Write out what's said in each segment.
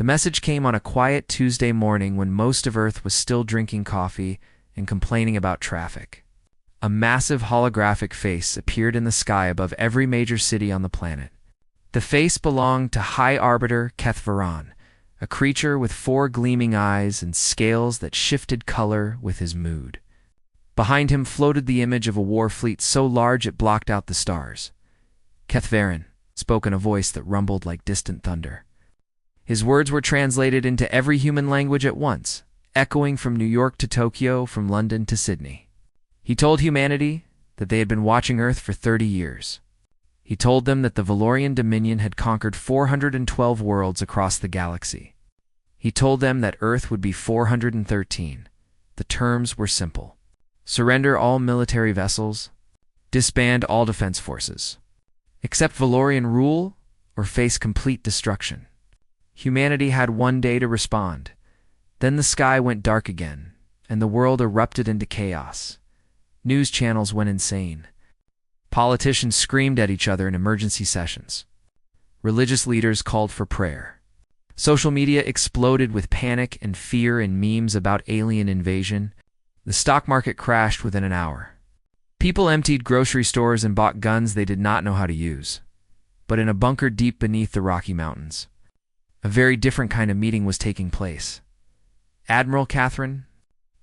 The message came on a quiet Tuesday morning when most of Earth was still drinking coffee and complaining about traffic. A massive holographic face appeared in the sky above every major city on the planet. The face belonged to High Arbiter Keth Varan, a creature with 4 gleaming eyes and scales that shifted color with his mood. Behind him floated the image of a war fleet so large it blocked out the stars. Keth Varan spoke in a voice that rumbled like distant thunder. His words were translated into every human language at once, echoing from New York to Tokyo, from London to Sydney. He told humanity that they had been watching Earth for 30 years. He told them that the Valorian Dominion had conquered 412 worlds across the galaxy. He told them that Earth would be 413. The terms were simple. Surrender all military vessels, disband all defense forces, accept Valorian rule, or face complete destruction. Humanity had 1 day to respond. Then the sky went dark again, and the world erupted into chaos. News channels went insane. Politicians screamed at each other in emergency sessions. Religious leaders called for prayer. Social media exploded with panic and fear and memes about alien invasion. The stock market crashed within an hour. People emptied grocery stores and bought guns they did not know how to use. But in a bunker deep beneath the Rocky Mountains, a very different kind of meeting was taking place. Admiral Catherine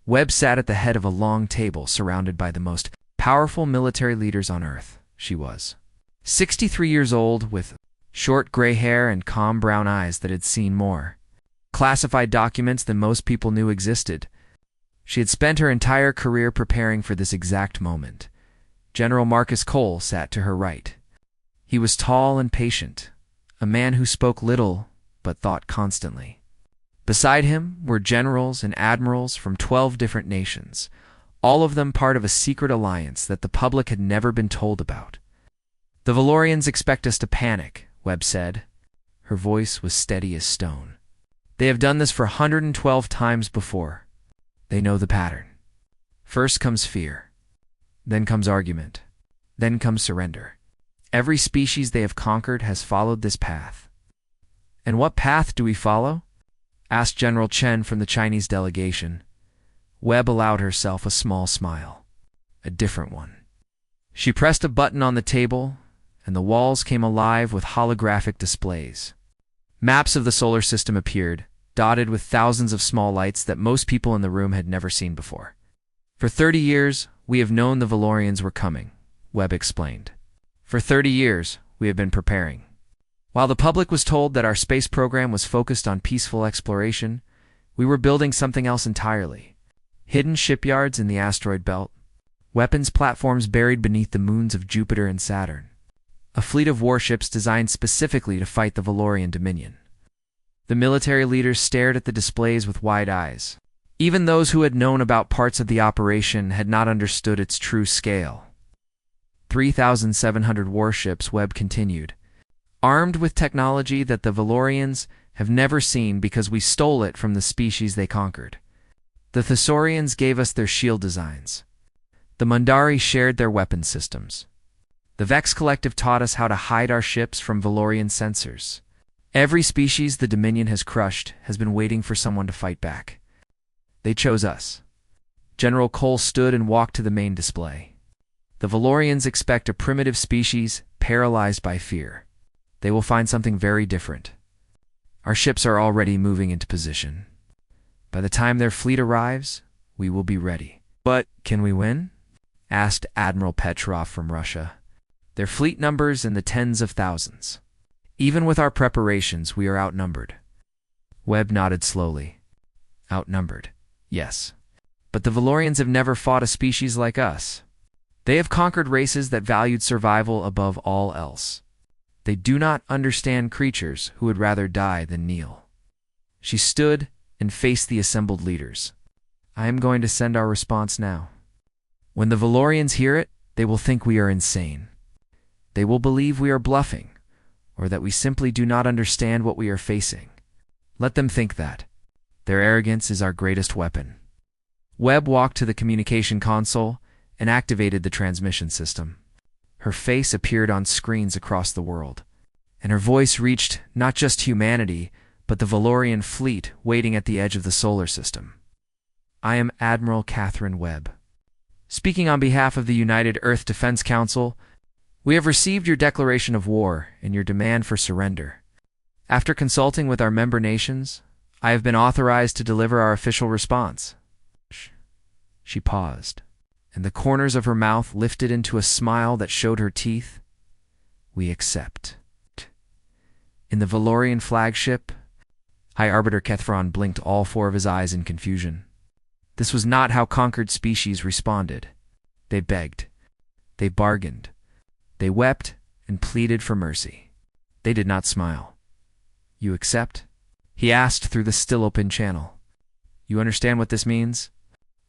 Webb sat at the head of a long table surrounded by the most powerful military leaders on Earth. She was 63 years old, with short gray hair and calm brown eyes that had seen more classified documents than most people knew existed. She had spent her entire career preparing for this exact moment. General Marcus Cole sat to her right. He was tall and patient, a man who spoke little but thought constantly. Beside him were generals and admirals from 12 different nations, all of them part of a secret alliance that the public had never been told about. "The Valorians expect us to panic," Webb said. Her voice was steady as stone. "They have done this for 112 times before. They know the pattern. First comes fear. Then comes argument. Then comes surrender. Every species they have conquered has followed this path." "And what path do we follow?" asked General Chen from the Chinese delegation. Webb allowed herself a small smile. A different one. She pressed a button on the table, and the walls came alive with holographic displays. Maps of the solar system appeared, dotted with thousands of small lights that most people in the room had never seen before. "For 30 years, we have known the Valorians were coming," Webb explained. "For 30 years, we have been preparing. While the public was told that our space program was focused on peaceful exploration, we were building something else entirely. Hidden shipyards in the asteroid belt, weapons platforms buried beneath the moons of Jupiter and Saturn, a fleet of warships designed specifically to fight the Valorian Dominion." The military leaders stared at the displays with wide eyes. Even those who had known about parts of the operation had not understood its true scale. 3,700 warships, Webb continued, armed with technology that the Valorians have never seen because we stole it from the species they conquered. The Thesaurians gave us their shield designs. The Mundari shared their weapon systems. The Vex Collective taught us how to hide our ships from Valorian sensors. Every species the Dominion has crushed has been waiting for someone to fight back. They chose us. General Cole stood and walked to the main display. "The Valorians expect a primitive species paralyzed by fear. They will find something very different. Our ships are already moving into position. By the time their fleet arrives, we will be ready." "But can we win?" asked Admiral Petrov from Russia. "Their fleet numbers in the tens of thousands. Even with our preparations, we are outnumbered." Webb nodded slowly. "Outnumbered, yes. But the Valorians have never fought a species like us. They have conquered races that valued survival above all else. They do not understand creatures who would rather die than kneel." She stood and faced the assembled leaders. "I am going to send our response now. When the Valorians hear it, they will think we are insane. They will believe we are bluffing, or that we simply do not understand what we are facing. Let them think that. Their arrogance is our greatest weapon." Webb walked to the communication console and activated the transmission system. Her face appeared on screens across the world, and her voice reached not just humanity, but the Valorian fleet waiting at the edge of the solar system. I am Admiral Catherine Webb. Speaking on behalf of the United Earth Defense Council, we have received your declaration of war and your demand for surrender. After consulting with our member nations, I have been authorized to deliver our official response. She paused, and the corners of her mouth lifted into a smile that showed her teeth. We accept. In the Valorian flagship, High Arbiter Kethron blinked all four of his eyes in confusion. This was not how conquered species responded. They begged. They bargained. They wept and pleaded for mercy. They did not smile. You accept? He asked through the still-open channel. You understand what this means?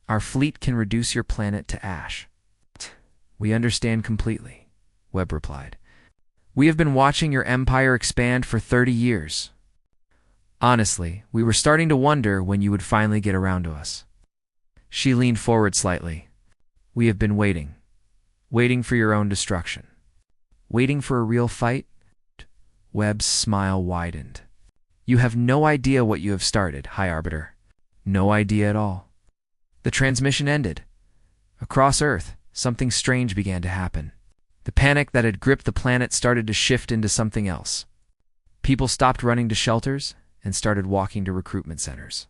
Our fleet can reduce your planet to ash. We understand completely, Webb replied. We have been watching your empire expand for 30 years. Honestly, we were starting to wonder when you would finally get around to us. She leaned forward slightly. We have been waiting. Waiting for your own destruction. Waiting for a real fight? Webb's smile widened. You have no idea what you have started, High Arbiter. No idea at all. The transmission ended. Across Earth, something strange began to happen. The panic that had gripped the planet started to shift into something else. People stopped running to shelters and started walking to recruitment centers.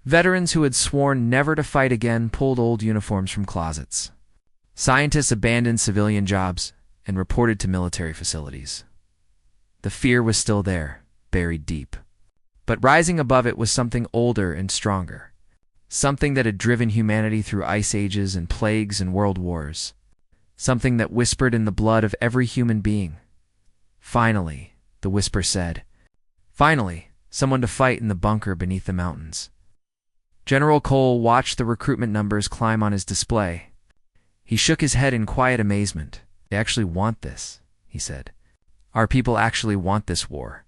Veterans who had sworn never to fight again pulled old uniforms from closets. Scientists abandoned civilian jobs and reported to military facilities. The fear was still there, buried deep. But rising above it was something older and stronger. Something that had driven humanity through ice ages and plagues and world wars. Something that whispered in the blood of every human being. Finally, the whisper said, finally, someone to fight in the bunker beneath the mountains. General Cole watched the recruitment numbers climb on his display. He shook his head in quiet amazement. They actually want this, he said. Our people actually want this war.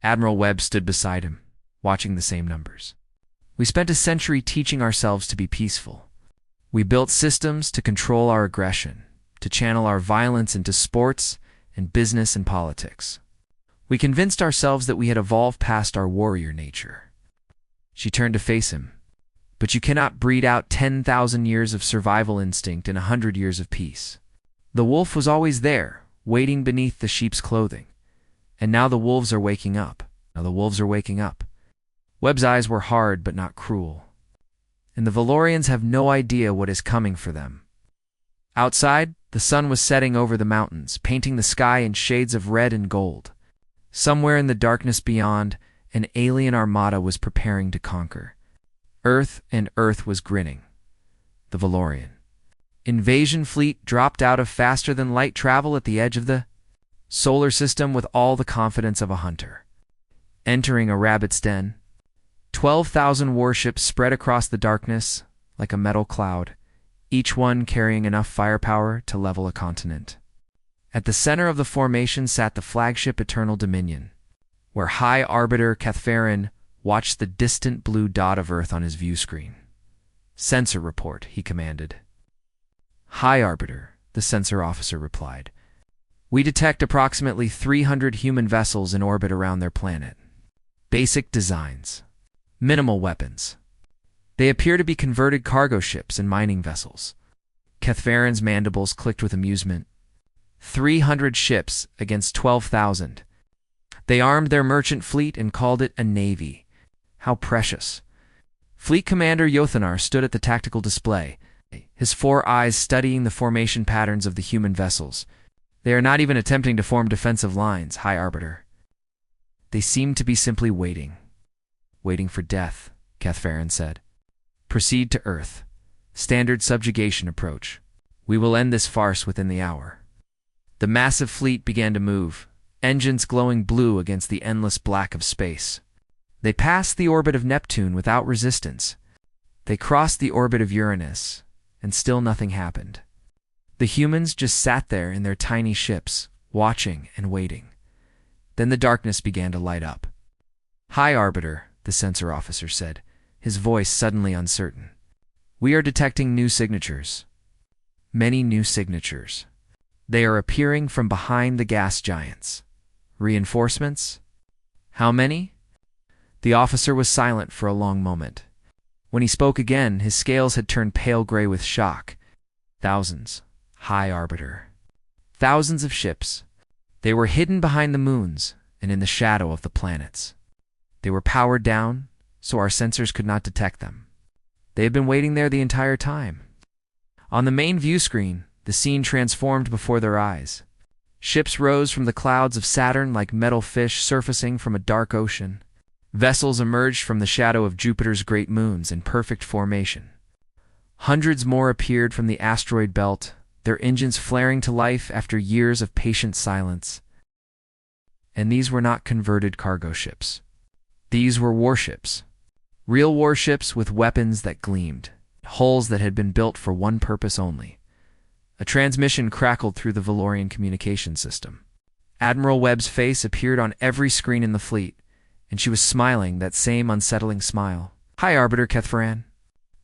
Admiral Webb stood beside him, watching the same numbers. We spent a century teaching ourselves to be peaceful. We built systems to control our aggression, to channel our violence into sports and business and politics. We convinced ourselves that we had evolved past our warrior nature. She turned to face him. But you cannot breed out 10,000 years of survival instinct in 100 years of peace. The wolf was always there, waiting beneath the sheep's clothing. And now the wolves are waking up. Webb's eyes were hard but not cruel. And the Valorians have no idea what is coming for them. Outside, the sun was setting over the mountains, painting the sky in shades of red and gold. Somewhere in the darkness beyond, an alien armada was preparing to conquer. Earth was grinning. The Valorian invasion fleet dropped out of faster-than-light travel at the edge of the solar system with all the confidence of a hunter. Entering a rabbit's den, 12,000 warships spread across the darkness like a metal cloud, each one carrying enough firepower to level a continent. At the center of the formation sat the flagship Eternal Dominion, where High Arbiter Kethron watched the distant blue dot of Earth on his view screen. Sensor report, he commanded. High Arbiter, the sensor officer replied. We detect approximately 300 human vessels in orbit around their planet. Basic designs. Minimal weapons. They appear to be converted cargo ships and mining vessels. Kethron's mandibles clicked with amusement. 300 ships against 12,000. They armed their merchant fleet and called it a navy. How precious. Fleet Commander Yothanar stood at the tactical display, his four eyes studying the formation patterns of the human vessels. They are not even attempting to form defensive lines, High Arbiter. They seem to be simply waiting. Waiting for death, Kethron said. Proceed to Earth. Standard subjugation approach. We will end this farce within the hour. The massive fleet began to move, engines glowing blue against the endless black of space. They passed the orbit of Neptune without resistance. They crossed the orbit of Uranus, and still nothing happened. The humans just sat there in their tiny ships, watching and waiting. Then the darkness began to light up. High Arbiter, the sensor officer said, his voice suddenly uncertain. We are detecting new signatures. Many new signatures. They are appearing from behind the gas giants. Reinforcements? How many? The officer was silent for a long moment. When he spoke again, his scales had turned pale gray with shock. Thousands. High Arbiter. Thousands of ships. They were hidden behind the moons and in the shadow of the planets. They were powered down, so our sensors could not detect them. They had been waiting there the entire time. On the main view screen, the scene transformed before their eyes. Ships rose from the clouds of Saturn like metal fish surfacing from a dark ocean. Vessels emerged from the shadow of Jupiter's great moons in perfect formation. Hundreds more appeared from the asteroid belt, their engines flaring to life after years of patient silence. And these were not converted cargo ships. These were warships. Real warships with weapons that gleamed, hulls that had been built for one purpose only. A transmission crackled through the Valorian communication system. Admiral Webb's face appeared on every screen in the fleet, and she was smiling that same unsettling smile. "Hi, Arbiter Kethvaran.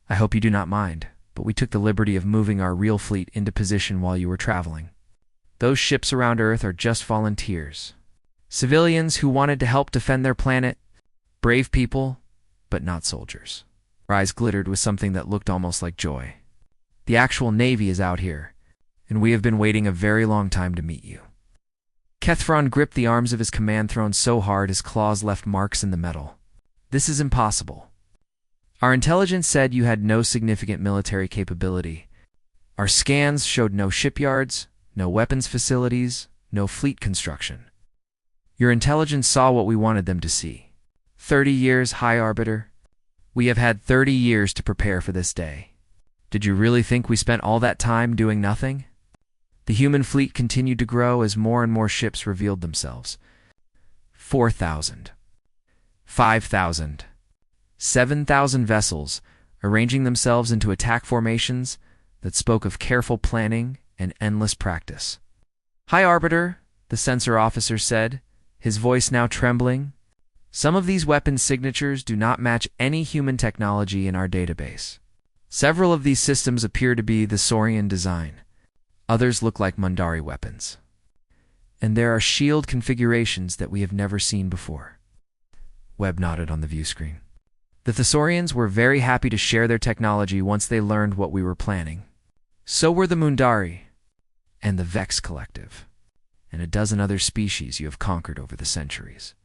I hope you do not mind, but we took the liberty of moving our real fleet into position while you were traveling. Those ships around Earth are just volunteers. Civilians who wanted to help defend their planet. Brave people, but not soldiers." Her eyes glittered with something that looked almost like joy. "The actual Navy is out here, and we have been waiting a very long time to meet you." Kethvaran gripped the arms of his command throne so hard his claws left marks in the metal. "This is impossible. Our intelligence said you had no significant military capability. Our scans showed no shipyards, no weapons facilities, no fleet construction. Your intelligence saw what we wanted them to see. 30 years, High Arbiter. We have had 30 years to prepare for this day. Did you really think we spent all that time doing nothing?" The human fleet continued to grow as more and more ships revealed themselves. 4,000. 5,000. 7,000 vessels, arranging themselves into attack formations that spoke of careful planning and endless practice. "High Arbiter," the sensor officer said, his voice now trembling. "Some of these weapons signatures do not match any human technology in our database. Several of these systems appear to be the Saurian design. Others look like Mundari weapons. And there are shield configurations that we have never seen before." Webb nodded on the view screen. "The Thesaurians were very happy to share their technology once they learned what we were planning. So were the Mundari, and the Vex Collective, and a dozen other species you have conquered over the centuries.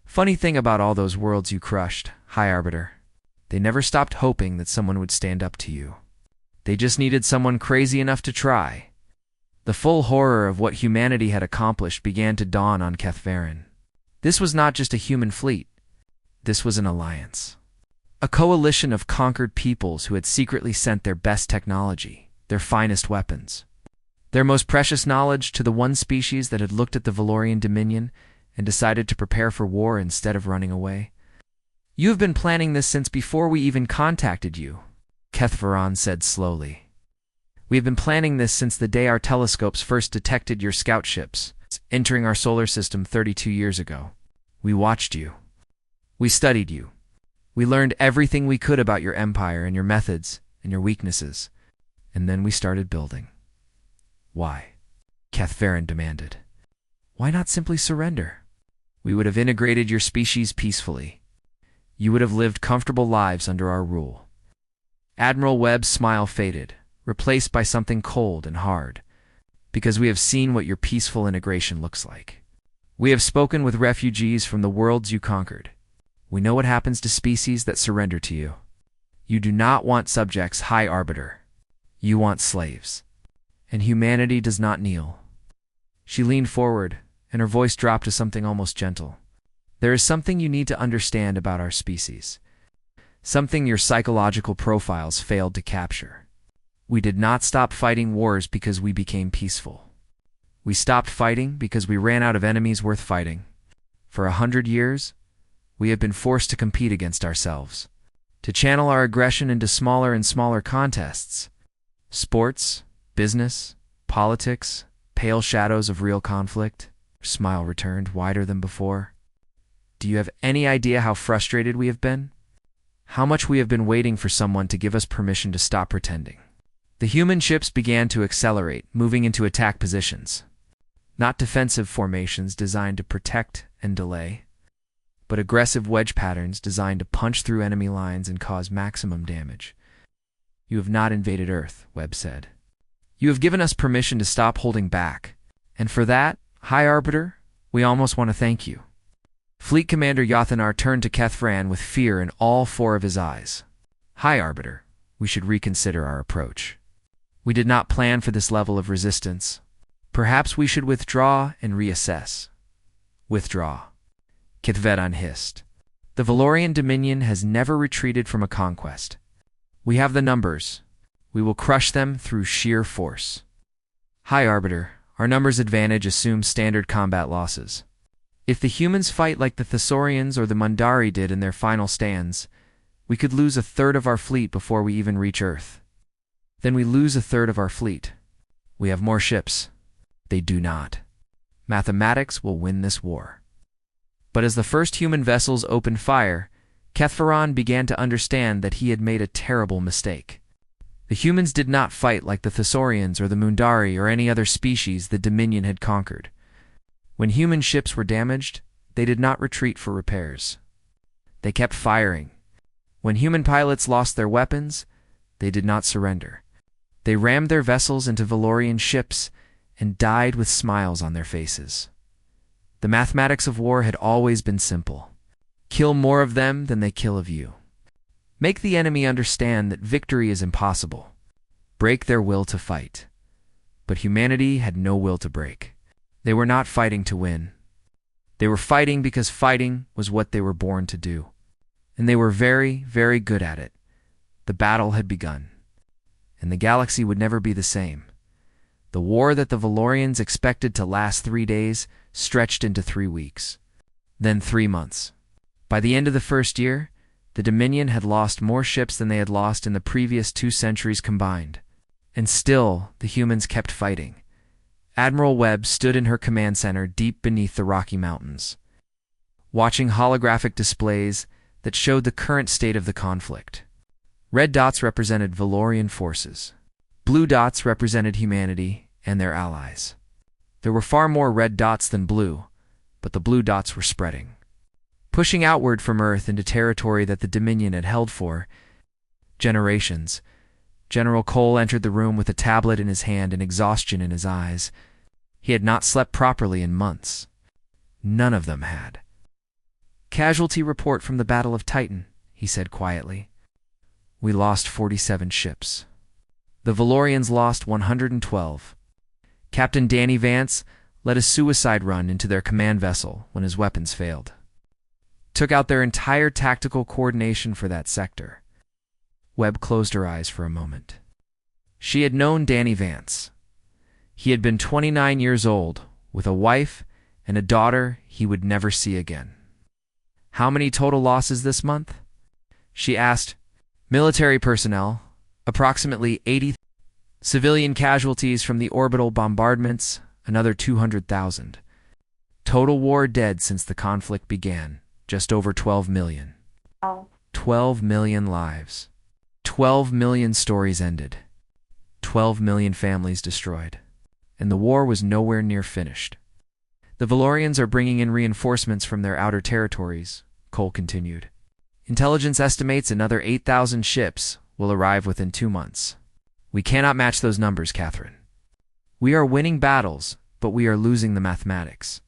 Funny thing about all those worlds you crushed, High Arbiter, they never stopped hoping that someone would stand up to you. They just needed someone crazy enough to try." The full horror of what humanity had accomplished began to dawn on Kethvaran. This was not just a human fleet. This was an alliance. A coalition of conquered peoples who had secretly sent their best technology, their finest weapons, their most precious knowledge to the one species that had looked at the Valorian Dominion and decided to prepare for war instead of running away. "You have been planning this since before we even contacted you," Kethvaran said slowly. "We have been planning this since the day our telescopes first detected your scout ships entering our solar system 32 years ago. We watched you. We studied you. We learned everything we could about your empire and your methods and your weaknesses, and then we started building." "Why?" Kethvaran demanded. "Why not simply surrender? We would have integrated your species peacefully. You would have lived comfortable lives under our rule." Admiral Webb's smile faded, replaced by something cold and hard. "Because we have seen what your peaceful integration looks like. We have spoken with refugees from the worlds you conquered. We know what happens to species that surrender to you. You do not want subjects, High Arbiter. You want slaves. And humanity does not kneel." She leaned forward, and her voice dropped to something almost gentle. "There is something you need to understand about our species. Something your psychological profiles failed to capture. We did not stop fighting wars because we became peaceful. We stopped fighting because we ran out of enemies worth fighting. For 100 years, we have been forced to compete against ourselves, to channel our aggression into smaller and smaller contests. Sports, business, politics, pale shadows of real conflict." Her smile returned, wider than before. "Do you have any idea how frustrated we have been? How much we have been waiting for someone to give us permission to stop pretending." The human ships began to accelerate, moving into attack positions. Not defensive formations designed to protect and delay, but aggressive wedge patterns designed to punch through enemy lines and cause maximum damage. "You have not invaded Earth," Webb said. "You have given us permission to stop holding back, and for that, High Arbiter, we almost want to thank you." Fleet Commander Yathanar turned to Kethran with fear in all four of his eyes. "High Arbiter, we should reconsider our approach. We did not plan for this level of resistance. Perhaps we should withdraw and reassess." "Withdraw," Kithvedan hissed. "The Valorian Dominion has never retreated from a conquest. We have the numbers. We will crush them through sheer force." "High Arbiter, our numbers advantage assumes standard combat losses. If the humans fight like the Thesaurians or the Mundari did in their final stands, we could lose a third of our fleet before we even reach Earth. Then we lose a third of our fleet. We have more ships. They do not. Mathematics will win this war." But as the first human vessels opened fire, Kethvaran began to understand that he had made a terrible mistake. The humans did not fight like the Thesaurians or the Mundari or any other species the Dominion had conquered. When human ships were damaged, they did not retreat for repairs. They kept firing. When human pilots lost their weapons, they did not surrender. They rammed their vessels into Valorian ships and died with smiles on their faces. The mathematics of war had always been simple. Kill more of them than they kill of you. Make the enemy understand that victory is impossible. Break their will to fight. But humanity had no will to break. They were not fighting to win. They were fighting because fighting was what they were born to do. And they were very, very good at it. The battle had begun. And the galaxy would never be the same. The war that the Valorians expected to last 3 days stretched into 3 weeks. Then 3 months. By the end of the first year, the Dominion had lost more ships than they had lost in the previous 2 centuries combined. And still, the humans kept fighting. Admiral Webb stood in her command center deep beneath the Rocky Mountains, watching holographic displays that showed the current state of the conflict. Red dots represented Valorian forces. Blue dots represented humanity and their allies. There were far more red dots than blue, but the blue dots were spreading, pushing outward from Earth into territory that the Dominion had held for generations. General Cole entered the room with a tablet in his hand and exhaustion in his eyes. He had not slept properly in months. None of them had. "Casualty report from the Battle of Titan," he said quietly. "We lost 47 ships. The Valorians lost 112. Captain Danny Vance led a suicide run into their command vessel when his weapons failed. Took out their entire tactical coordination for that sector." Webb closed her eyes for a moment. She had known Danny Vance. He had been 29 years old, with a wife and a daughter he would never see again. "How many total losses this month?" she asked. "Military personnel, approximately 80. Civilian casualties from the orbital bombardments, another 200,000. Total war dead since the conflict began, just over 12 million. 12 million lives. 12 million stories ended. 12 million families destroyed. And the war was nowhere near finished. The Valorians are bringing in reinforcements from their outer territories," Cole continued. "Intelligence estimates another 8,000 ships will arrive within 2 months. We cannot match those numbers, Catherine. We are winning battles, but we are losing the mathematics."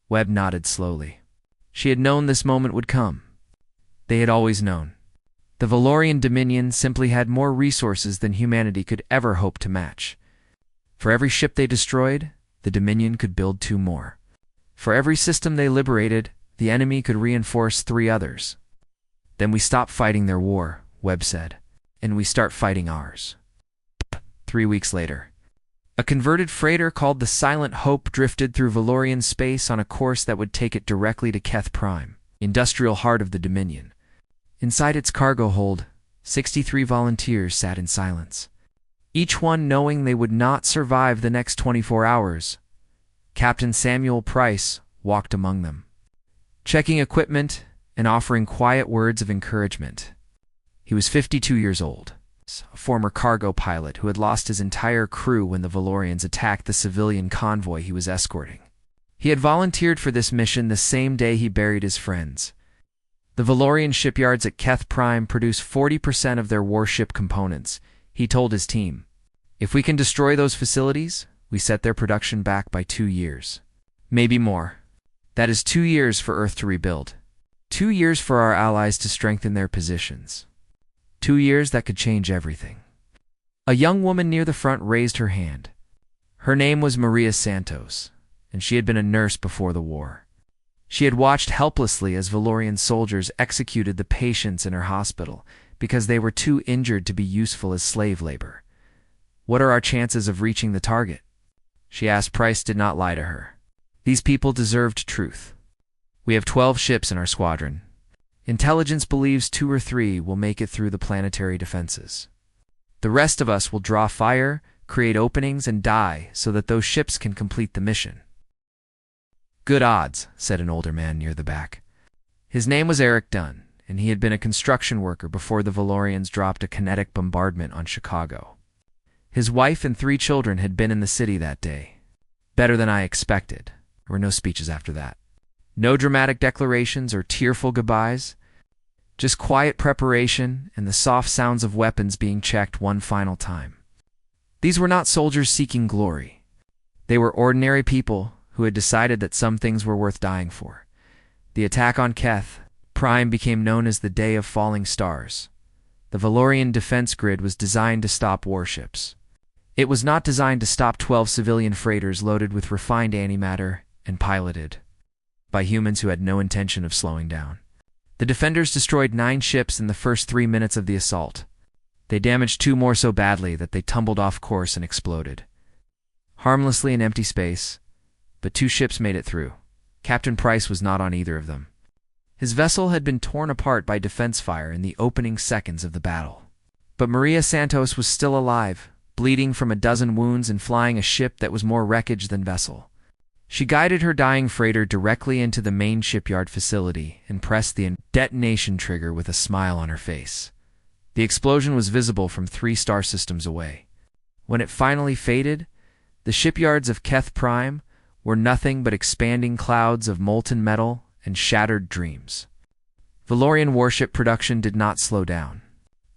Webb nodded slowly. She had known this moment would come. They had always known. The Valorian Dominion simply had more resources than humanity could ever hope to match. For every ship they destroyed, the Dominion could build 2 more. For every system they liberated, the enemy could reinforce 3 others. "Then we stop fighting their war," Webb said, "and we start fighting ours." 3 weeks later, a converted freighter called the Silent Hope drifted through Valorian space on a course that would take it directly to Keth Prime, industrial heart of the Dominion. Inside its cargo hold, 63 volunteers sat in silence, each one knowing they would not survive the next 24 hours. Captain Samuel Price walked among them, checking equipment and offering quiet words of encouragement. He was 52 years old, a former cargo pilot who had lost his entire crew when the Valorians attacked the civilian convoy he was escorting. He had volunteered for this mission the same day he buried his friends. The Valorian shipyards at Keth Prime produce 40% of their warship components, he told his team. If we can destroy those facilities, we set their production back by 2 years. Maybe more. That is 2 years for Earth to rebuild. 2 years for our allies to strengthen their positions. 2 years that could change everything. A young woman near the front raised her hand. Her name was Maria Santos, and she had been a nurse before the war. She had watched helplessly as Valorian soldiers executed the patients in her hospital because they were too injured to be useful as slave labor. What are our chances of reaching the target? She asked. Price did not lie to her. These people deserved truth. We have 12 ships in our squadron. Intelligence believes 2 or 3 will make it through the planetary defenses. The rest of us will draw fire, create openings, and die so that those ships can complete the mission. Good odds, said an older man near the back. His name was Eric Dunn, and he had been a construction worker before the Valorians dropped a kinetic bombardment on Chicago. His wife and 3 children had been in the city that day. Better than I expected. There were no speeches after that. No dramatic declarations or tearful goodbyes. Just quiet preparation and the soft sounds of weapons being checked one final time. These were not soldiers seeking glory. They were ordinary people who had decided that some things were worth dying for. The attack on Keth Prime became known as the Day of Falling Stars. The Valorian defense grid was designed to stop warships. It was not designed to stop 12 civilian freighters loaded with refined antimatter and piloted by humans who had no intention of slowing down. The defenders destroyed 9 ships in the first 3 minutes of the assault. They damaged 2 more so badly that they tumbled off course and exploded. Harmlessly in empty space, but 2 ships made it through. Captain Price was not on either of them. His vessel had been torn apart by defense fire in the opening seconds of the battle. But Maria Santos was still alive, bleeding from a dozen wounds and flying a ship that was more wreckage than vessel. She guided her dying freighter directly into the main shipyard facility and pressed the detonation trigger with a smile on her face. The explosion was visible from 3 star systems away. When it finally faded, the shipyards of Keth Prime were nothing but expanding clouds of molten metal and shattered dreams. Valorian warship production did not slow down.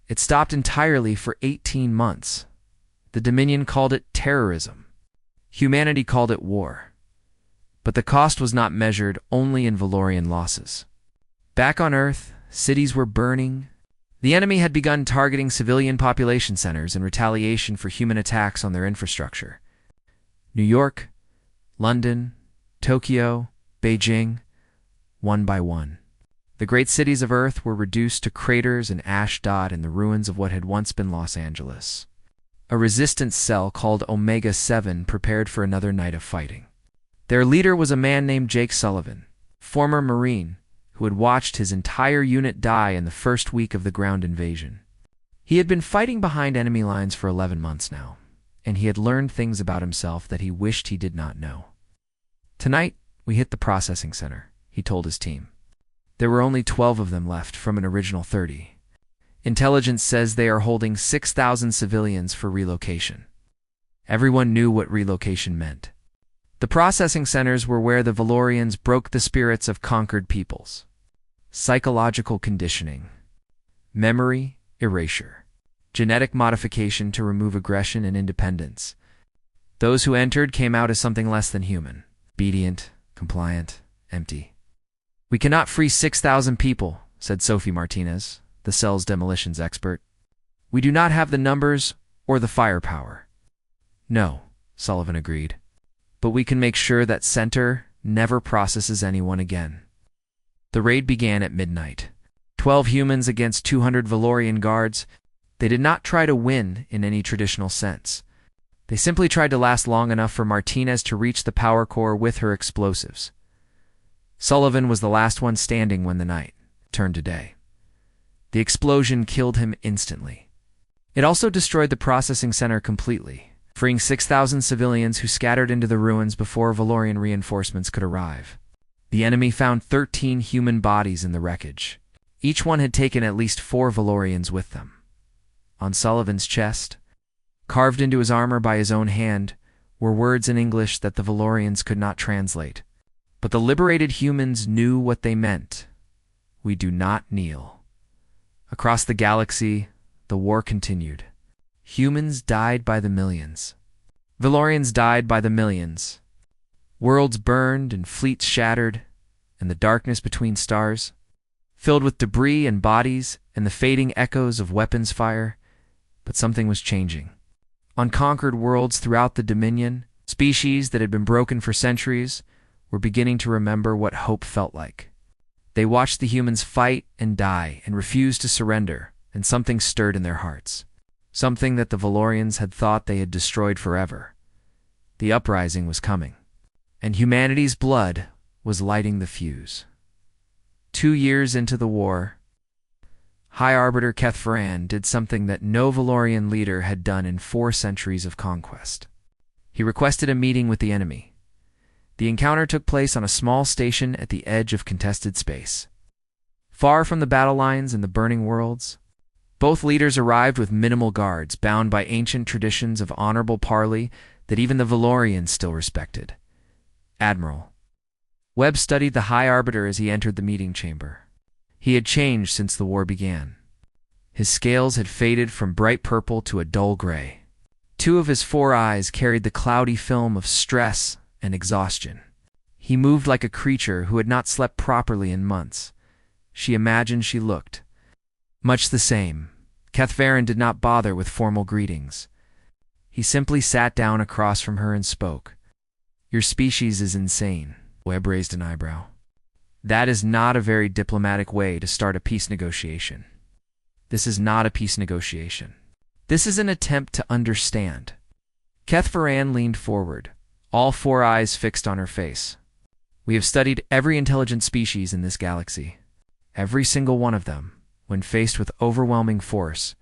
It stopped entirely for 18 months. The Dominion called it terrorism. Humanity called it war. But the cost was not measured only in Valorian losses. Back on Earth, cities were burning. The enemy had begun targeting civilian population centers in retaliation for human attacks on their infrastructure. New York, London, Tokyo, Beijing, one by one. The great cities of Earth were reduced to craters and ash dot in the ruins of what had once been Los Angeles. A resistance cell called Omega-7 prepared for another night of fighting. Their leader was a man named Jake Sullivan, former Marine, who had watched his entire unit die in the first week of the ground invasion. He had been fighting behind enemy lines for 11 months now, and he had learned things about himself that he wished he did not know. Tonight, we hit the processing center, he told his team. There were only 12 of them left from an original 30. Intelligence says they are holding 6,000 civilians for relocation. Everyone knew what relocation meant. The processing centers were where the Valorians broke the spirits of conquered peoples. Psychological conditioning, memory erasure, genetic modification to remove aggression and independence. Those who entered came out as something less than human, obedient, compliant, empty. We cannot free 6,000 people, said Sophie Martinez, the cell's demolitions expert. We do not have the numbers or the firepower. No, Sullivan agreed. But we can make sure that center never processes anyone again. The raid began at midnight. 12 humans against 200 Valorian guards. They did not try to win in any traditional sense. They simply tried to last long enough for Martinez to reach the power core with her explosives. Sullivan was the last one standing when the night turned to day. The explosion killed him instantly. It also destroyed the processing center completely, freeing 6,000 civilians who scattered into the ruins before Valorian reinforcements could arrive. The enemy found 13 human bodies in the wreckage. Each one had taken at least 4 Valorians with them. On Sullivan's chest, carved into his armor by his own hand, were words in English that the Valorians could not translate. But the liberated humans knew what they meant. We do not kneel. Across the galaxy, the war continued. Humans died by the millions. Valorians died by the millions. Worlds burned and fleets shattered, and the darkness between stars, filled with debris and bodies and the fading echoes of weapons fire. But something was changing. On conquered worlds throughout the Dominion, species that had been broken for centuries were beginning to remember what hope felt like. They watched the humans fight and die and refused to surrender, and something stirred in their hearts. Something that the Valorians had thought they had destroyed forever. The uprising was coming, and humanity's blood was lighting the fuse. 2 years into the war, High Arbiter Kethvaran did something that no Valorian leader had done in 4 centuries of conquest. He requested a meeting with the enemy. The encounter took place on a small station at the edge of contested space. Far from the battle lines and the burning worlds, both leaders arrived with minimal guards, bound by ancient traditions of honorable parley that even the Valorians still respected. Admiral. Webb studied the High Arbiter as he entered the meeting chamber. He had changed since the war began. His scales had faded from bright purple to a dull gray. 2 of his 4 eyes carried the cloudy film of stress and exhaustion. He moved like a creature who had not slept properly in months. She imagined she looked much the same. Kethvaran did not bother with formal greetings. He simply sat down across from her and spoke. "Your species is insane." Webb raised an eyebrow. "That is not a very diplomatic way to start a peace negotiation. This is not a peace negotiation. This is an attempt to understand." Kethvaran leaned forward, all 4 eyes fixed on her face. "We have studied every intelligent species in this galaxy. Every single one of them, when faced with overwhelming force,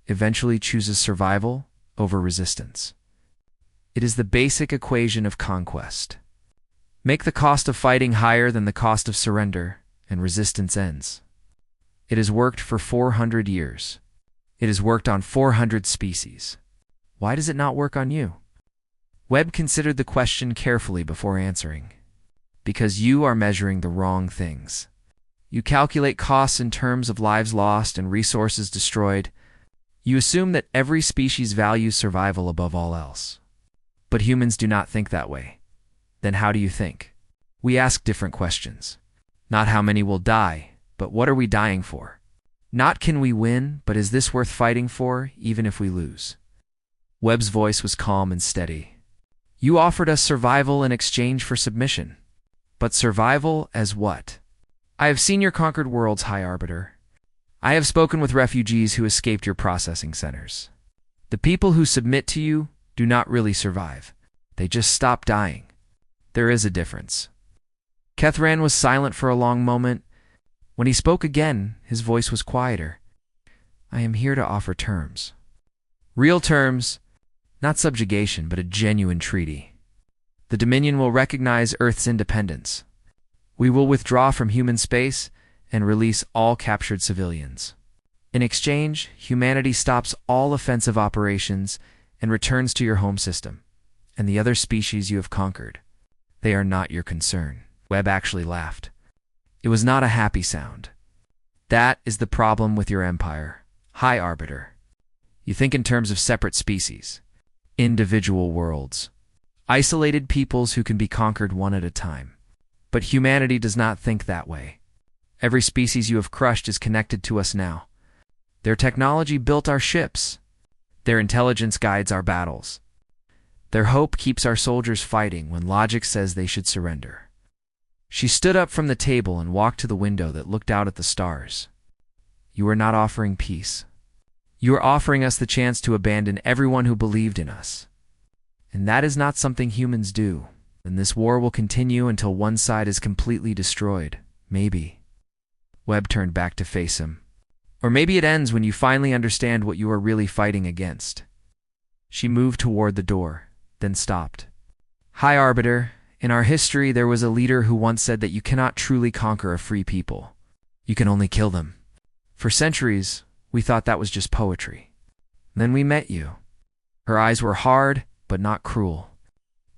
eventually chooses survival over resistance. It is the basic equation of conquest. Make the cost of fighting higher than the cost of surrender, and resistance ends. It has worked for 400 years. It has worked on 400 species. Why does it not work on you?" Webb considered the question carefully before answering. "Because you are measuring the wrong things. You calculate costs in terms of lives lost and resources destroyed. You assume that every species values survival above all else. But humans do not think that way. Then how do you think? We ask different questions. Not how many will die, but what are we dying for? Not can we win, but is this worth fighting for, even if we lose?" Webb's voice was calm and steady. "You offered us survival in exchange for submission. But survival as what? I have seen your conquered worlds, High Arbiter. I have spoken with refugees who escaped your processing centers. The people who submit to you do not really survive. They just stop dying. There is a difference." Kethvaran was silent for a long moment. When he spoke again, his voice was quieter. "I am here to offer terms. Real terms, not subjugation, but a genuine treaty. The Dominion will recognize Earth's independence. We will withdraw from human space and release all captured civilians. In exchange, humanity stops all offensive operations and returns to your home system, and the other species you have conquered. They are not your concern." Webb actually laughed. It was not a happy sound. "That is the problem with your empire, High Arbiter. You think in terms of separate species, individual worlds, isolated peoples who can be conquered one at a time. But humanity does not think that way. Every species you have crushed is connected to us now. Their technology built our ships. Their intelligence guides our battles. Their hope keeps our soldiers fighting when logic says they should surrender." She stood up from the table and walked to the window that looked out at the stars. "You are not offering peace. You are offering us the chance to abandon everyone who believed in us. And that is not something humans do. And this war will continue until one side is completely destroyed. Maybe." Webb turned back to face him. "Or maybe it ends when you finally understand what you are really fighting against." She moved toward the door, then stopped. "High Arbiter, in our history there was a leader who once said that you cannot truly conquer a free people. You can only kill them. For centuries, we thought that was just poetry. Then we met you. Her eyes were hard, but not cruel.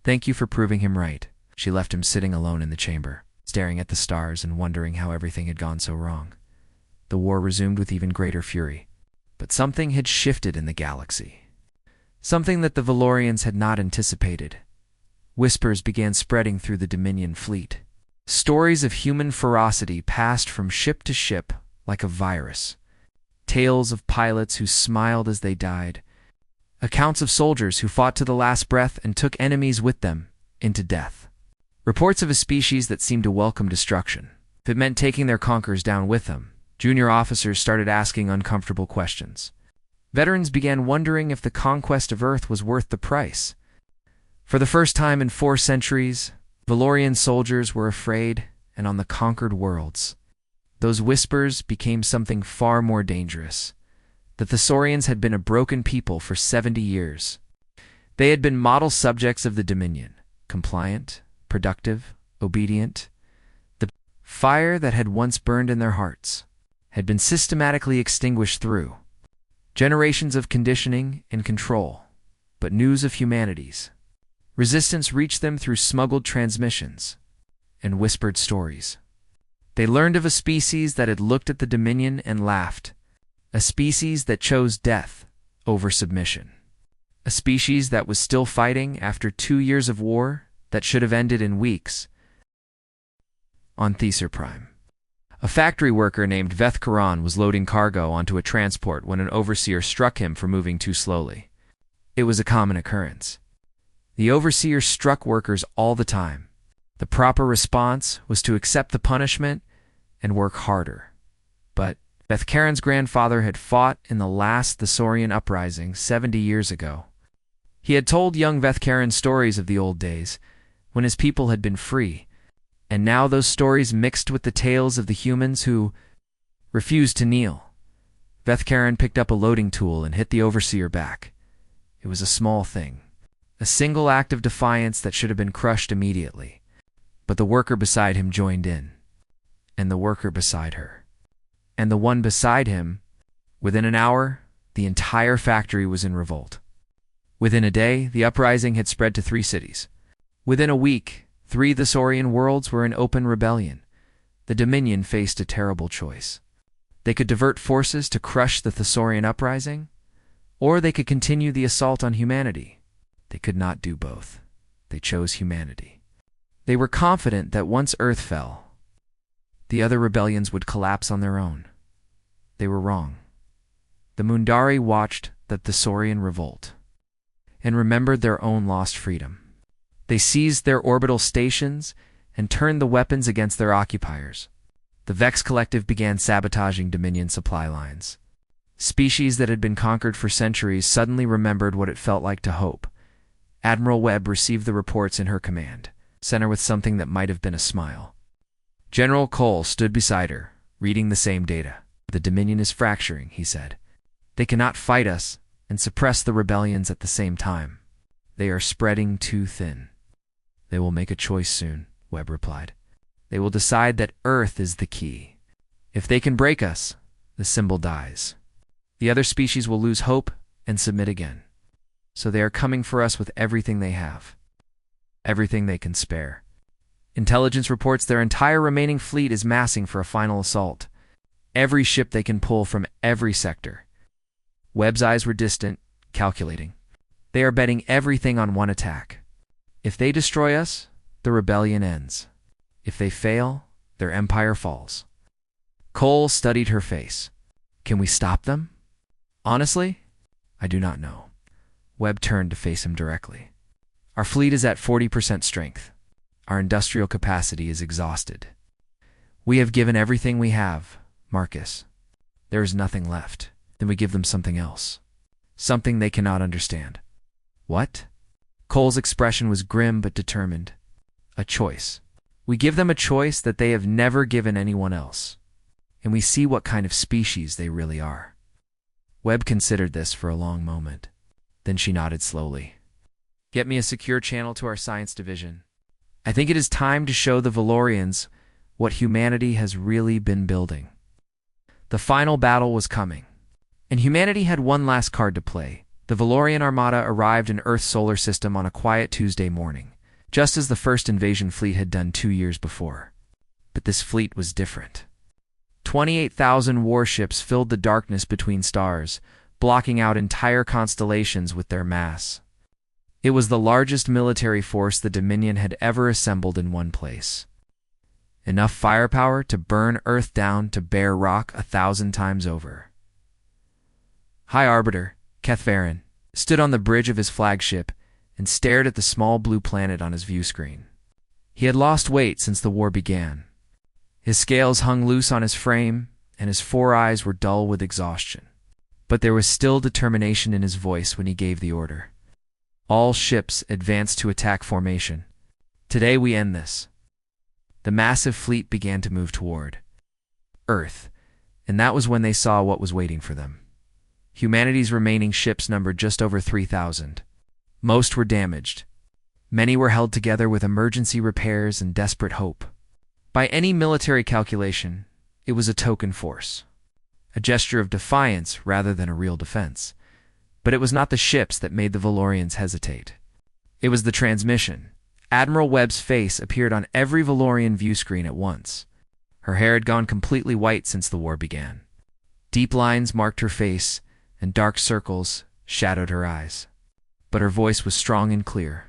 Thank you for proving him right. She left him sitting alone in the chamber, staring at the stars and wondering how everything had gone so wrong. The war resumed with even greater fury. But something had shifted in the galaxy. Something that the Valorians had not anticipated. Whispers began spreading through the Dominion fleet. Stories of human ferocity passed from ship to ship like a virus. Tales of pilots who smiled as they died. Accounts of soldiers who fought to the last breath and took enemies with them into death. Reports of a species that seemed to welcome destruction. If it meant taking their conquerors down with them, junior officers started asking uncomfortable questions. Veterans began wondering if the conquest of Earth was worth the price. For the first time in 4 centuries, Valorian soldiers were afraid and on the conquered worlds. Those whispers became something far more dangerous. The Thesorians had been a broken people for 70 years. They had been model subjects of the Dominion, compliant, productive, obedient. The fire that had once burned in their hearts had been systematically extinguished through generations of conditioning and control. But news of humanity's resistance reached them through smuggled transmissions and whispered stories. They learned of a species that had looked at the Dominion and laughed, a species that chose death over submission, a species that was still fighting after 2 years of war that should have ended in weeks. On Thesor Prime, a factory worker named Veth Karan was loading cargo onto a transport when an overseer struck him for moving too slowly. It was a common occurrence. The overseer struck workers all the time. The proper response was to accept the punishment and work harder. But Veth Karan's grandfather had fought in the last Thesorian uprising 70 years ago. He had told young Veth Karan stories of the old days, when his people had been free, and now those stories mixed with the tales of the humans who refused to kneel. Veth Karan picked up a loading tool and hit the overseer back. It was a small thing, a single act of defiance that should have been crushed immediately. But the worker beside him joined in, and the worker beside her, and the one beside him. Within an hour, the entire factory was in revolt. Within a day, the uprising had spread to 3 cities. Within a week, 3 Thesorian worlds were in open rebellion. The Dominion faced a terrible choice. They could divert forces to crush the Thesorian uprising, or they could continue the assault on humanity. They could not do both. They chose humanity. They were confident that once Earth fell, the other rebellions would collapse on their own. They were wrong. The Mundari watched the Thesorian revolt and remembered their own lost freedom. They seized their orbital stations and turned the weapons against their occupiers. The Vex Collective began sabotaging Dominion supply lines. Species that had been conquered for centuries suddenly remembered what it felt like to hope. Admiral Webb received the reports in her command, sent her with something that might have been a smile. General Cole stood beside her, reading the same data. The Dominion is fracturing, he said. They cannot fight us and suppress the rebellions at the same time. They are spreading too thin. They will make a choice soon, Webb replied. They will decide that Earth is the key. If they can break us, the symbol dies. The other species will lose hope and submit again. So they are coming for us with everything they have. Everything they can spare. Intelligence reports their entire remaining fleet is massing for a final assault. Every ship they can pull from every sector. Webb's eyes were distant, calculating. They are betting everything on one attack. If they destroy us, the rebellion ends. If they fail, their empire falls. Cole studied her face. Can we stop them? Honestly, I do not know. Webb turned to face him directly. Our fleet is at 40% strength. Our industrial capacity is exhausted. We have given everything we have, Marcus. There is nothing left. Then we give them something else. Something they cannot understand. What? Cole's expression was grim but determined. A choice. We give them a choice that they have never given anyone else. And we see what kind of species they really are. Webb considered this for a long moment. Then she nodded slowly. Get me a secure channel to our science division. I think it is time to show the Valorians what humanity has really been building. The final battle was coming, and humanity had one last card to play. The Valorian armada arrived in Earth's solar system on a quiet Tuesday morning. just as the first invasion fleet had done 2 years before. But this fleet was different. 28,000 warships filled the darkness between stars, blocking out entire constellations with their mass. It was the largest military force the Dominion had ever assembled in one place. Enough firepower to burn Earth down to bare rock 1,000 times over. High Arbiter, Kethvarin, stood on the bridge of his flagship and stared at the small blue planet on his view screen. He had lost weight since the war began. His scales hung loose on his frame, and his 4 eyes were dull with exhaustion. But there was still determination in his voice when he gave the order. All ships advanced to attack formation. Today we end this. The massive fleet began to move toward Earth, and that was when they saw what was waiting for them. Humanity's remaining ships numbered just over 3,000. Most were damaged. Many were held together with emergency repairs and desperate hope. By any military calculation, it was a token force, a gesture of defiance rather than a real defense. But it was not the ships that made the Valorians hesitate. It was the transmission. Admiral Webb's face appeared on every Valorian view screen at once. Her hair had gone completely white since the war began. Deep lines marked her face, and dark circles shadowed her eyes. But her voice was strong and clear.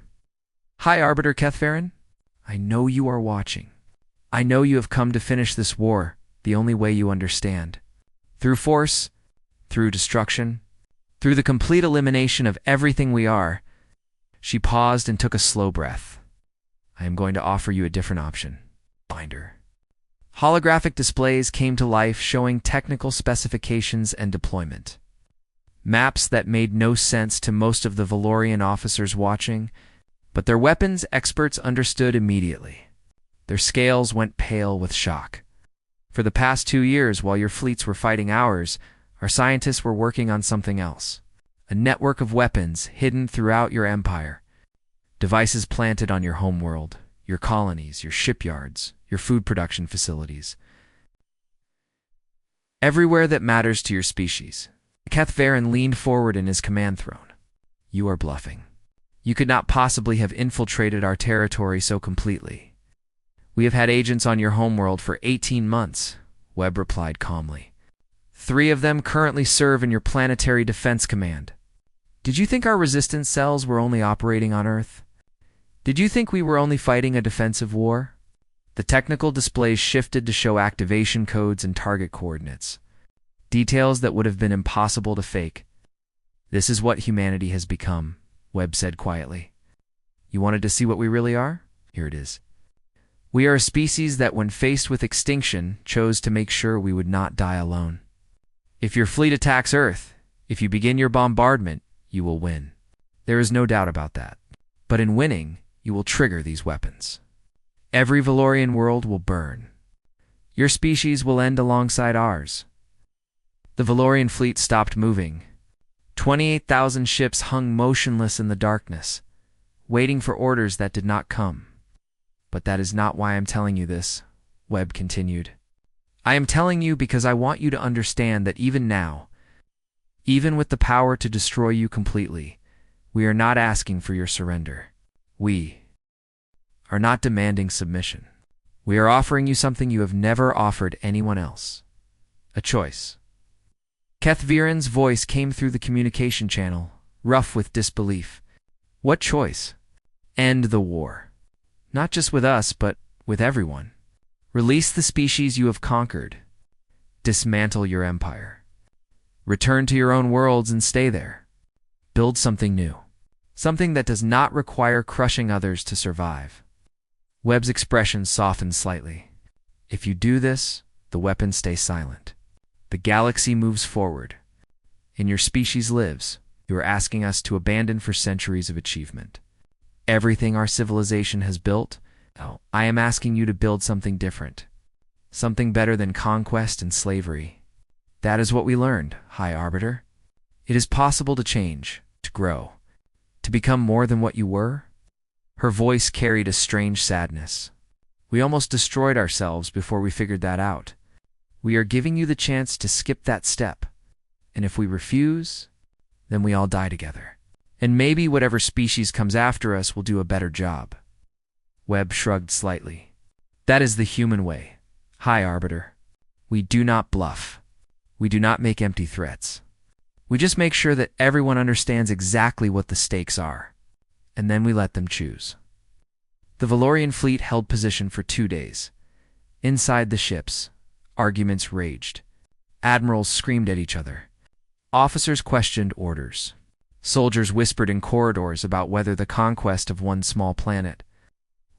"High Arbiter Kethvarin, I know you are watching. I know you have come to finish this war the only way you understand. Through force, through destruction, through the complete elimination of everything we are." She paused and took a slow breath. "I am going to offer you a different option, Binder." Holographic displays came to life showing technical specifications and deployment. Maps that made no sense to most of the Valorian officers watching, but their weapons experts understood immediately. Their scales went pale with shock. For the past 2 years, while your fleets were fighting ours, our scientists were working on something else. A network of weapons hidden throughout your empire. Devices planted on your homeworld, your colonies, your shipyards, your food production facilities. Everywhere that matters to your species. Kethvarin leaned forward in his command throne. "You are bluffing. You could not possibly have infiltrated our territory so completely." "We have had agents on your homeworld for 18 months, Webb replied calmly. 3 of them currently serve in your planetary defense command. Did you think our resistance cells were only operating on Earth? Did you think we were only fighting a defensive war?" The technical displays shifted to show activation codes and target coordinates. Details that would have been impossible to fake. "This is what humanity has become," Webb said quietly. "You wanted to see what we really are? Here it is. We are a species that, when faced with extinction, chose to make sure we would not die alone. If your fleet attacks Earth, if you begin your bombardment, you will win. There is no doubt about that. But in winning, you will trigger these weapons. Every Valorian world will burn. Your species will end alongside ours." The Valorian fleet stopped moving. 28,000 ships hung motionless in the darkness, waiting for orders that did not come. "But that is not why I'm telling you this," Webb continued. "I am telling you because I want you to understand that even now, even with the power to destroy you completely, we are not asking for your surrender. We are not demanding submission. We are offering you something you have never offered anyone else. A choice." Kethvarin's voice came through the communication channel, rough with disbelief. "What choice?" "End the war. Not just with us, but with everyone. Release the species you have conquered. Dismantle your empire. Return to your own worlds and stay there. Build something new. Something that does not require crushing others to survive." Webb's expression softened slightly. "If you do this, the weapons stay silent. The galaxy moves forward. And your species lives. You are asking us to abandon for centuries of achievement. Everything our civilization has built, I am asking you to build something different. Something better than conquest and slavery. That is what we learned, High Arbiter. It is possible to change, to grow, to become more than what you were." Her voice carried a strange sadness. "We almost destroyed ourselves before we figured that out. We are giving you the chance to skip that step. And if we refuse, then we all die together. And maybe whatever species comes after us will do a better job. Webb shrugged slightly. That is the human way. High Arbiter. We do not bluff. We do not make empty threats. We just make sure that everyone understands exactly what the stakes are, and then we let them choose. The Valorian fleet held position for 2 days. Inside the ships, arguments raged. Admirals screamed at each other. Officers questioned orders. Soldiers whispered in corridors about whether the conquest of one small planet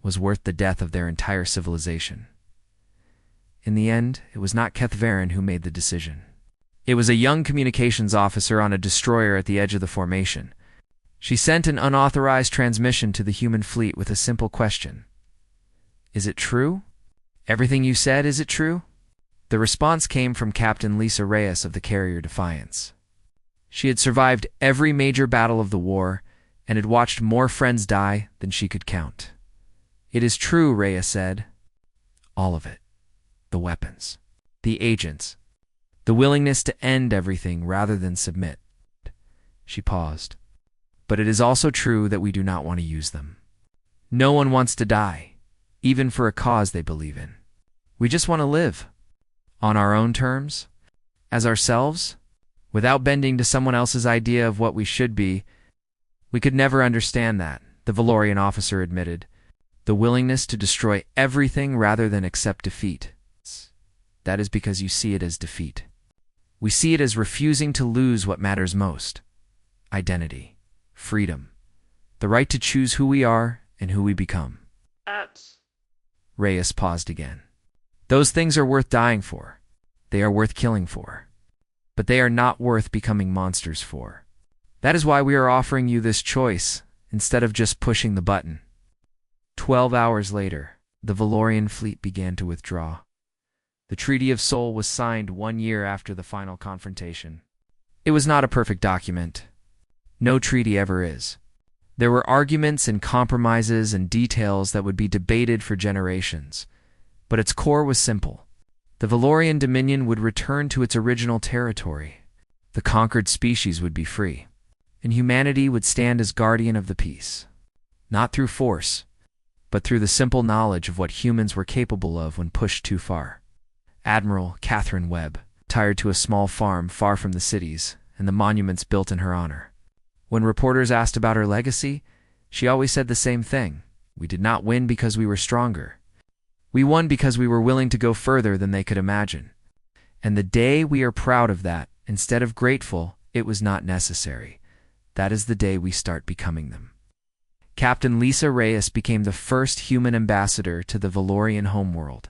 was worth the death of their entire civilization. In the end, it was not Keth Varen who made the decision. It was a young communications officer on a destroyer at the edge of the formation. She sent an unauthorized transmission to the human fleet with a simple question. Is it true? Everything you said, is it true? The response came from Captain Lisa Reyes of the carrier Defiance. She had survived every major battle of the war and had watched more friends die than she could count. It is true, Reyes said. All of it. The weapons. The agents. The willingness to end everything rather than submit. She paused. But it is also true that we do not want to use them. No one wants to die, even for a cause they believe in. We just want to live. On our own terms. As ourselves. Without bending to someone else's idea of what we should be. We could never understand that, the Valorian officer admitted. The willingness to destroy everything rather than accept defeat. That is because you see it as defeat. We see it as refusing to lose what matters most. Identity. Freedom. The right to choose who we are and who we become. Reyes paused again. Those things are worth dying for. They are worth killing for. But they are not worth becoming monsters for. That is why we are offering you this choice, instead of just pushing the button. 12 hours later, the Valorian fleet began to withdraw. The Treaty of Seoul was signed 1 year after the final confrontation. It was not a perfect document. No treaty ever is. There were arguments and compromises and details that would be debated for generations. But its core was simple. The Valorian Dominion would return to its original territory. The conquered species would be free. And humanity would stand as guardian of the peace. Not through force, but through the simple knowledge of what humans were capable of when pushed too far. Admiral Catherine Webb retired to a small farm far from the cities and the monuments built in her honor. When reporters asked about her legacy, she always said the same thing. We did not win because we were stronger. We won because we were willing to go further than they could imagine. And the day we are proud of that, instead of grateful, it was not necessary. That is the day we start becoming them. Captain Lisa Reyes became the first human ambassador to the Valorian homeworld.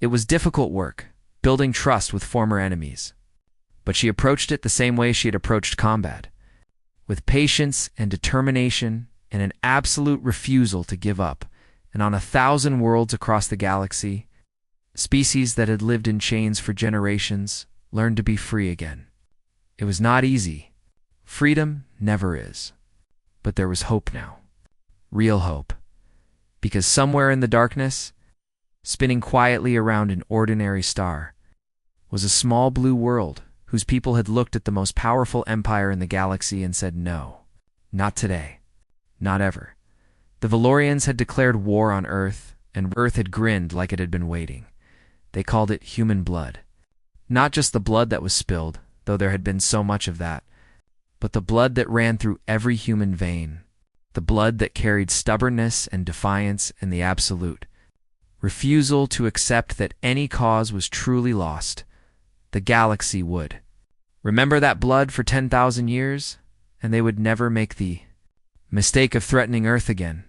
It was difficult work, building trust with former enemies. But she approached it the same way she had approached combat, with patience and determination and an absolute refusal to give up. And on 1,000 worlds across the galaxy, species that had lived in chains for generations learned to be free again. It was not easy. Freedom never is. But there was hope now. Real hope. Because somewhere in the darkness, spinning quietly around an ordinary star, was a small blue world whose people had looked at the most powerful empire in the galaxy and said no. Not today. Not ever. The Valorians had declared war on Earth, and Earth had grinned like it had been waiting. They called it human blood. Not just the blood that was spilled, though there had been so much of that, but the blood that ran through every human vein, the blood that carried stubbornness and defiance and the absolute refusal to accept that any cause was truly lost. The galaxy would remember that blood for 10,000 years, and they would never make the mistake of threatening Earth again.